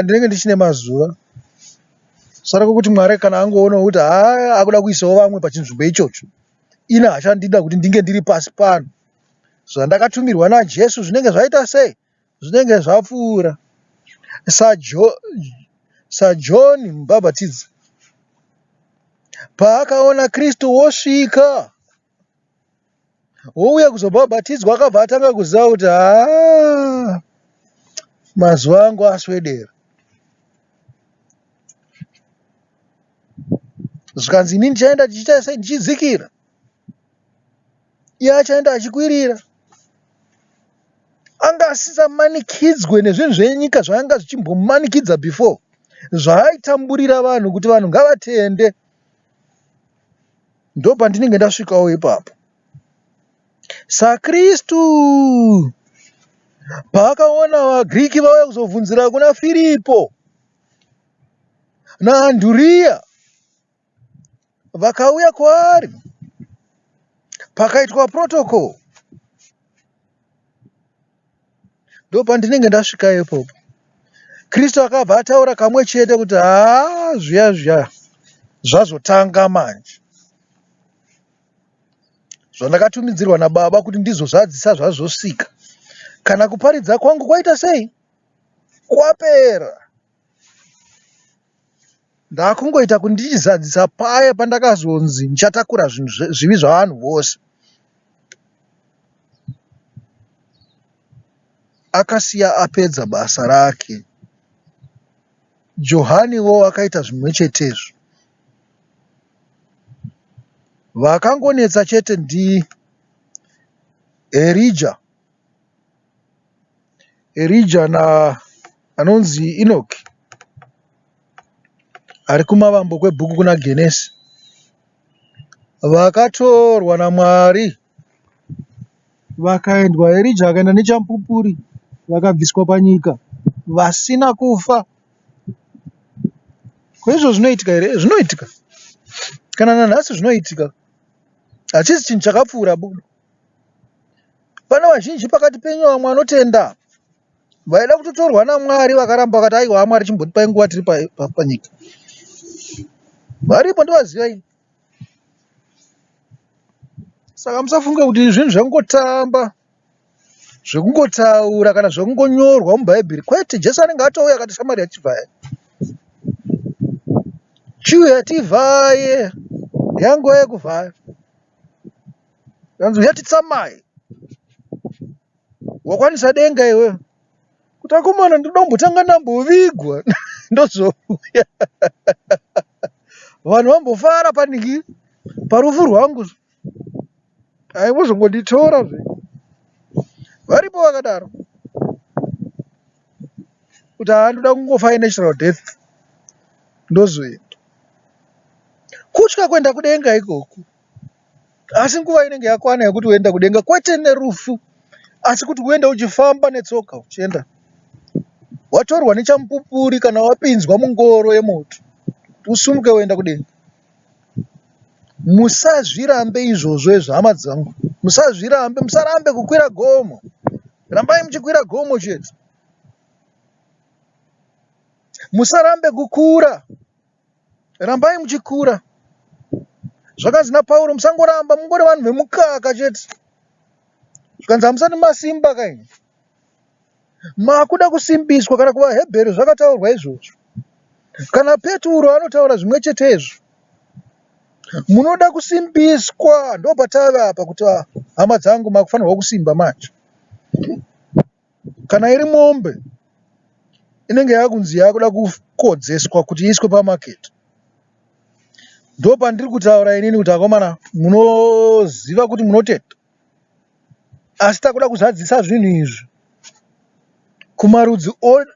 [SPEAKER 1] ndinenge ndichine mazuva. Sara kuti Mwari kana angoona kuti akuda kuisawo vamwe pachinzvimbo ichocho, ina hachandida kuti ndinge ndiri pasi pano. zvandakatumirwa naJesu zvinenge zvaita sei? Zvinenge zvapfuura. saJohn mubhabhatidzi paakaona Kristu wosvika wouya kuzobhabhatidzwa, akabva atanga kuziva kuti mazuva angu aswedera. Zvikanzi inini ndichaenda ndichiita sei? Ndichidzikira, iye achaenda achikwirira. Anga asisamanikidzwe nezvinhu zvenyika zvaanga zvichimbomumanikidza before, zvaaitamburira vanhu kuti vanhu ngavatende. Ndo pandinenge ndasvikawo ipapo. saKristu paakaona vaGriki vauya kuzobvunzira kuna Firipo naAnduriya, vakauya kwaari, pakaitwa protocol. Ndo pandinenge ndasvika ipopo. Kristu akabva ataura kamwe chete kuti zviya zvazotanga manje. Zvandakatumidzirwa naBaba kuti ndizozadzisa zvazosvika. Kana kuparidza kwangu kwaita sei? Kwapera. Ndakungoita kuti ndichizadzisa paya pandakazonzi ndichatakura zvinhu zvivi zvavanhu vose. Akasiya apedza basa rake. Johaniwo akaita zvimwe chetezvo. Vakangonetsa chete Elijah na anonzi Enoki, ari kumavambo kwebhuku kuna Genesi. Vakatorwa naMwari vakaendwa. Elijah akaenda nechamupupuri, vakabviswa panyika vasina kufa. Kwezvo zvinoitika here? Zvinoitika. Kana nanhasi zvinoitika. Hachisi chinhu chakapfuura budo. Pana vazhinji pakati penyu vamwe vanotenda vaida kutotorwa naMwari, vakaramba vakati aiwa Mwari chimbotipai nguva tiri panyika. Varipo, ndovazivai. Saka musafunga kuti zvinhu zvekungotamba, zvekungotaura kana zvekungonyorwa muBhaibheri. Kwete, Jesu anenge atouya akati Shamari achivhaye, chiuya tivhaye, yanguva yekuvhaya. Yanzi uya titsamai. Wakwanisa denga iwe. Kuti akomana ndombotanga ndambovigwa ndozouya. Vanhu vambofara paniki parufu rwangu. Aimuzongonditora zve. Varipo vakadaro. Kuti ndoda kungofa natural death ndozoenda. Kutya kuenda kudenga ikoko. Asi nguva inenge yakwana yekuti uenda kudenga, kwete nerufu, asi kuti uenda uchifamba netsoka uchienda. Watorwa nechamupupuri kana wapinzwa mungoro yemoto, usumuke uenda kudenga. Musazvirambe izvozvo, hama dzangu. Musarambe kukwira gomo. Rambai muchikwira gomo chete. Musarambe kukura. Rambai muchikura. Zvakanzi naPauro, musangoramba mungori vanhu vemukaka chete. Zvikanzi hamusati masimba kaini. Makuda kusimbiswa. Kana kuvaHebheru zvakataurwa izvozvo. Kana Peturo anotaura zvimwe chetezvo. Munoda kusimbiswa. Ndo patava apa kuti hama dzangu makufanirwa kusimba manje. Kana iri mombe inenge yakunzi yakuda kukodzeswa kuti iiswe pamaketi. Ndo pandiri kutaura inini kuti akomana munoziva kuti munotenda. Asi takuda kuzadzisa zvinhu izvi kumarudzi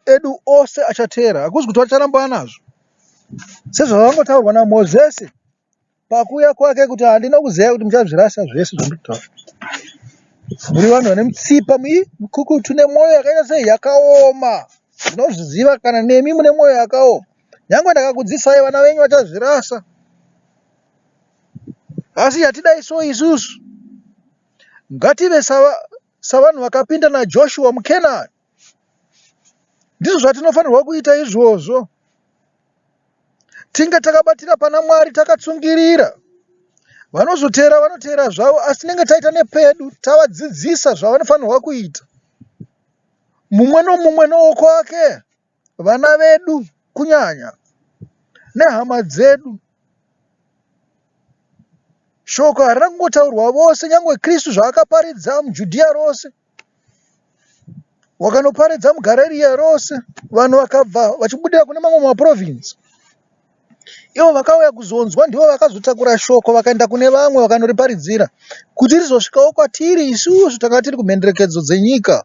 [SPEAKER 1] edu ose achateera. Hakuzi kuti vacharamba nazvo. Sezvavangotaurwa naMozisi pakuuya kwake kuti handina kuziva kuti muchazvirasa zvese zvandinotaura. Muri vanhu vane mutsipa mukukutu nemwoyo yakaita sei yakaoma. Ndinozviziva kana nemi mune mwoyo yakaoma. Nyange ndakakudzisai vana venyu vachazvirasa. Asi yatidai so isusu ngative savanhu vakapinda naJoshua muKenani. Ndizvo zvatinofanirwa kuita izvozvo. Tinge takabatira pana Mwari takatsungirira. Vanozotera vanotera zvavo, asi tinenge taita nepedu tavadzidzisa zvavanofanirwa kuita. Mumwe nomumwe nowokwake, vana vedu kunyanya nehama dzedu. Shoko harina kungotaurwa vose, nyangwe Kristu zvaakaparidza muJudhea rose, wakanoparidza muGarirea rose, vanhu vakabva vachibudira kune mamwe maprovinsi. Ivo vakauya kuzonzwa ndivo vakazotakura shoko vakaenda kune vamwe vakanoriparadzira kuti rizosvikawo kwatiri isusu takanga tiri kumhenderekedzo dzenyika.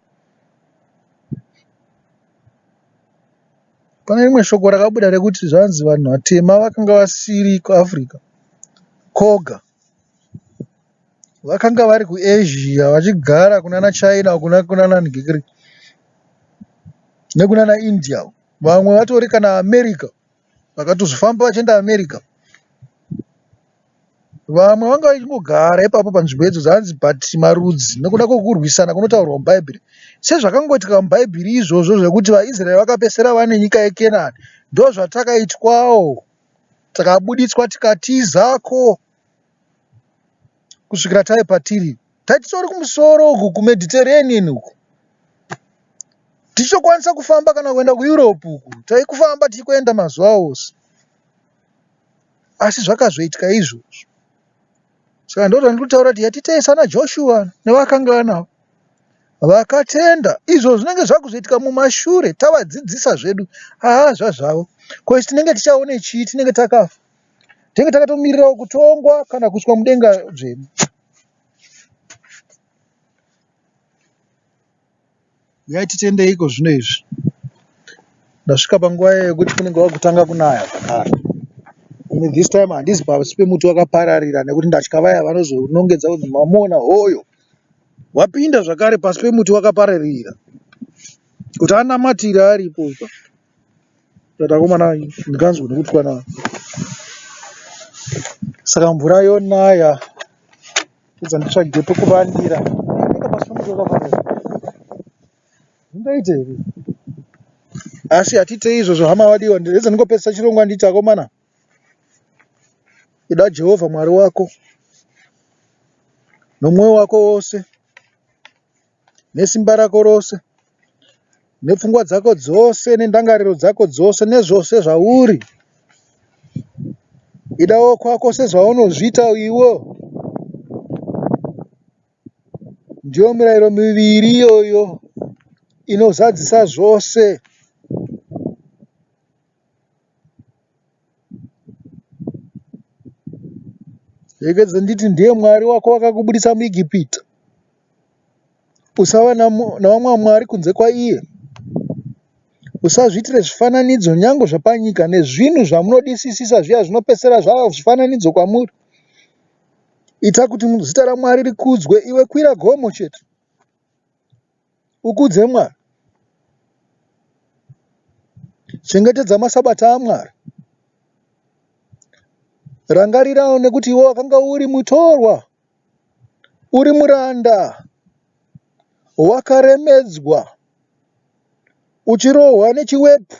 [SPEAKER 1] Pane rimwe shoko rakabuda rekuti zvanzi vanhu vatema vakanga vasiri kuAfrica koga, vakanga vari kuAsia vachigara kunana China kunana Hungary nekunana India. Vamwe vatori kana America, vakatozofamba vachienda America. Vamwe vanga vachingogara ipapo panzvimbo idzo dzanzi but marudzi nekuda kwokurwisana kunotaurwa mubhaibheri. Sezvakangoitika mubhaibheri izvozvo zvekuti vaIsraeri vakapesera vane nyika yeKenani, ndo zvatakaitwawo, takabuditswa tikatizako kusvikira tave patiri. Tatisori kumusoro uku kuMediterranean uku, tichikwanisa kufamba kana kuenda kuEurope uku, taikufamba tichikuenda mazuva ose. Asi zvakazoitika izvozvo. Saka ndo zvandiri kutaura kuti yatitei sana Joshua nevakanga vanavo vakatenda. Izvo zvinenge zvakuzoitika mumashure, tavadzidzisa zvedu zvazvavo. Kwezi tinenge tichaone chii? Tinenge takafa, tinenge takatomirirawo kutongwa kana kuiswa mudenga dzvene. Yaititendeiko zvino izvi? Ndasvika panguva yekuti kunenge wakutanga kunaya zvakare. This time handisi pasi pemuti wakapararira nekuti ndatya vaya vanozonongedza kuti mamona hoyo wapinda zvakare pasi pemuti wakapararira kuti anamatira aripo. Tatakomana ndikanzwa nekutwa nayo. Saka mvura yonaya kudza nditsvage pekuvandira. Ndinenge pasi pemuti wakapararira. Zvingaite here? Asi hatitei izvozvo hama wadiwa. Ndezve ndingopedzisa chirongwa nditi akomana, ida Jehova Mwari wako nomwoyo wako wose, nesimba rako rose, nepfungwa dzako dzose, nendangariro dzako dzose, nezvose zvauri. Idawo kwako sezvaunozviita iwo. Ndiyo mirayiro miviri iyoyo inozadzisa zvose. Rekedza nditi ndiye Mwari wako wakakubudisa muIjipita. Usava nawamwe mwari kunze kwaiye. Usazviitire zvifananidzo nyange zvapanyika nezvinhu zvamunodisisisa zviya zvinopesera zvava zvifananidzo kwamuri. Ita kuti zita raMwari rikudzwe. Iwe kwira gomo chete ukudze Mwari. Chengetedza masabata aMwari. Rangarirawo nekuti iwe wakanga uri mutorwa, uri muranda, wakaremedzwa, uchirohwa nechiwepu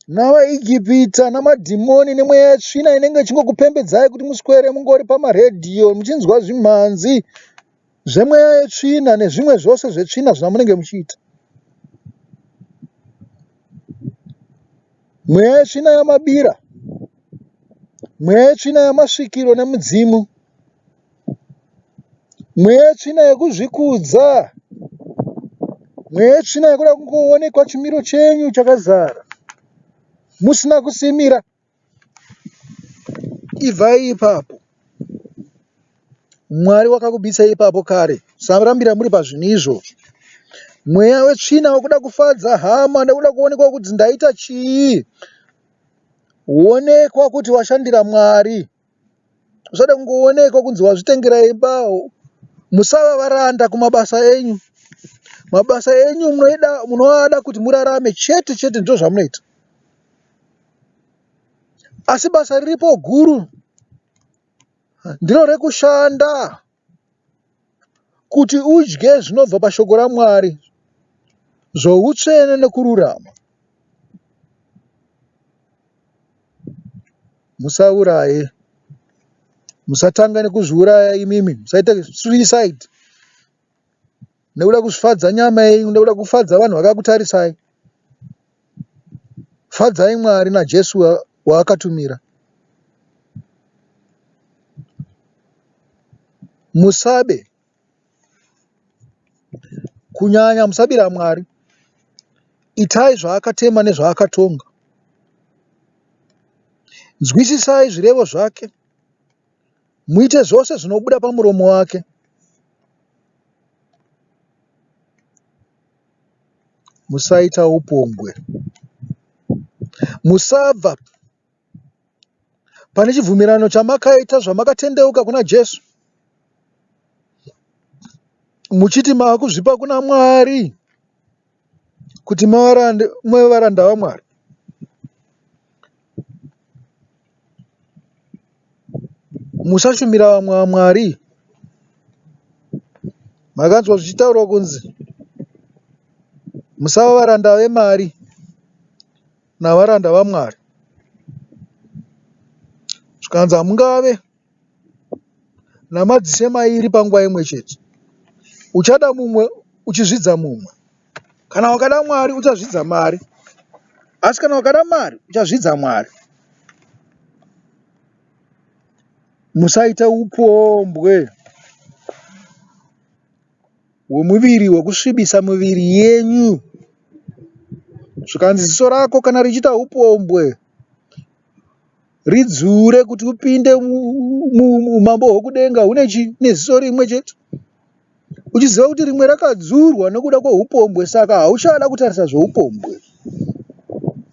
[SPEAKER 1] navaIjipita namadhimoni nemweya yetsvina inenge ichingokupembedzai kuti muswere mungori pamaredhiyo muchinzwa zvimhanzi zvemweya yetsvina nezvimwe zvose zvetsvina zvamunenge muchiita. Mweya yetsvina yamabira, mweya yetsvina yamasvikiro nemudzimu, mweya yetsvina yekuzvikudza, mweya yetsvina yekuda kungoonekwa chimiro chenyu chakazara musina kusimira. Ibvai ipapo. Mwari wakakubvisai ipapo kare. Musarambira muri pazvinhu izvozvo. Mweya wetsvina wekuda kufadza hama nekuda kuonekwa kuti ndaita chii, uonekwa kuti washandira Mwari. Usada kungoonekwa kunzi wazvitengera imba. Musava varanda kumabasa enyu. Mabasa enyu munoada kuti murarame chete chete, ndizvo zvamunoita. Asi basa riripo guru ndiro rekushanda kuti udye zvinobva pashoko raMwari, zvoutsvene nekururama. Musauraye, Musatanga nekuzviuraya imimi, musaita suicide nekuda kuzvifadza nyama yenyu, nekuda kufadza vanhu vakakutarisai. Fadzai Mwari naJesu waakatumira. Musabe, kunyanya musabira Mwari. Itai zvaakatema nezvaakatonga. Nzwisisai zvirevo zvake, muite zvose zvinobuda pamuromo wake. Musaita upombwe. Musabva pane chibvumirano chamakaita zvamakatendeuka kuna Jesu, muchiti makuzvipa kuna Mwari kuti muve varanda vaMwari. Musashumira vamwe vaMwari. Makanzwa zvichitaurwa kunzi musava varanda vemari navaranda vaMwari. Zvikanzi hamungave namadzishe mairi panguva imwe chete. Uchada mumwe uchizvidza mumwe. Kana wakada Mwari uchazvidza mari, asi kana wakada mari uchazvidza Mwari. Musaita upombwe hwemuviri, hwekusvibisa miviri yenyu. Zvikanzi ziso rako kana richiita upombwe, ridzure kuti upinde umambo hwokudenga hune ziso rimwe chete. Uchiziva kuti rimwe rakadzurwa nekuda kweupombwe, saka hauchada kutarisa zveupombwe.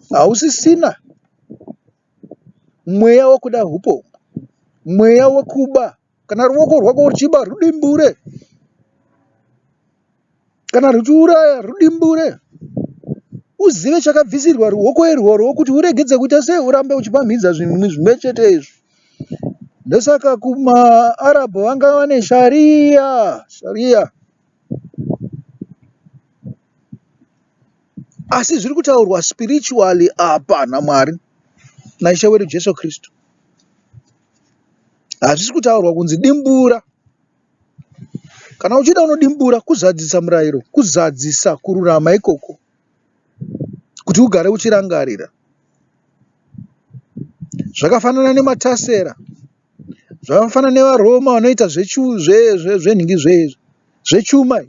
[SPEAKER 1] Hausisina mweya wokuda upombwe, mweya wekuba. Kana ruoko rwako ruchiba, rudimbure. Kana ruchiuraya, rudimbure. Uzive chakabvisirwa ruoko irworwo kuti uregedze kuita sei urambe uchipamhidza zvinhu zvimwe chete izvi. Ndosaka kumaArabhu vanga vane sharia. Asi zviri kutaurwa spiritually apa naMwari naIshe wedu Jesu Kristu. Hazvisi kutaurwa kunzi dimbura. Kana uchida unodimbura, kuzadzisa murayiro, kuzadzisa kururama ikoko, kuti ugare uchirangarira. Zvakafanana nematasera, zvakafanana nevaRoma vanoita zvenhingi zvechuma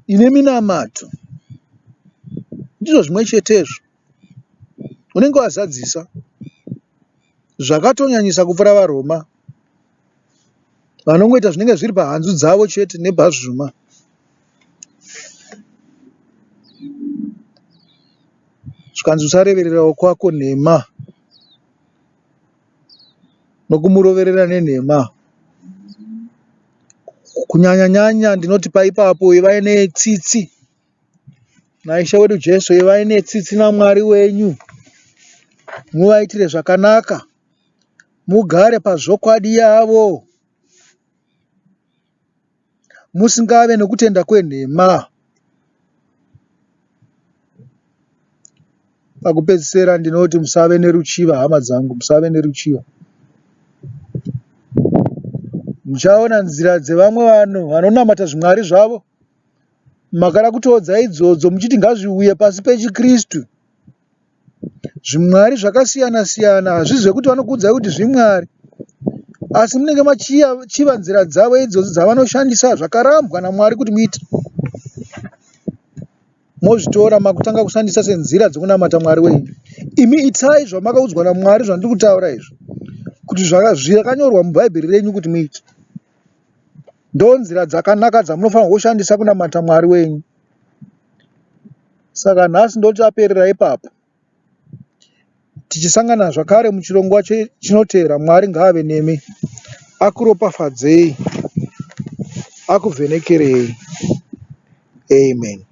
[SPEAKER 1] ine minamato. Ndizvo zvimwe chetezvo. Unenge wazadzisa zvakatonyanyisa kupfuura vaRoma, vanongoita zvinenge zviri pahanzu dzavo chete nebhazvuma. Zvikanzi usarevererawo kwako nhema nokumuroverera nenhema. Kunyanya-nyanya ndinoti paipapo ivai netsitsi naIshe wedu Jesu, ivai netsitsi naMwari wenyu. Muvaitire zvakanaka, mugare pazvokwadi yavo, musingave nokutenda kwenhema. Pakupedzisira ndinoti musave neruchiva, hama dzangu, musave neruchiva. Muchaona nzira dzevamwe vanhu vanonamata zvimwari zvavo, makada kutoodza idzodzo muchiti ngazviuye pasi pechiKristu. Zvimwari zvakasiyana-siyana, hazvizi zvekuti vanokuudzai kuti zvimwari, asi munenge machiva nzira dzavo idzodzo dzavanoshandisa zvakarambwa naMwari kuti muite. Mozvitora makutanga kushandisa senzira dzokunamata Mwari wenyu. Imi itai zvamakaudzwa naMwari zvandiri kutaura izvi, kuti zvakanyorwa mubhaibheri renyu kuti muite. Ndo nzira dzakanaka dzamunofanirwa kushandisa kunamata Mwari wenyu. Saka nhasi ndoti aperera ipapo. Tichisangana zvakare muchirongwa chinoteera. Mwari ngaave nemi, akuropafadzei, akuvhenekerei. Amen.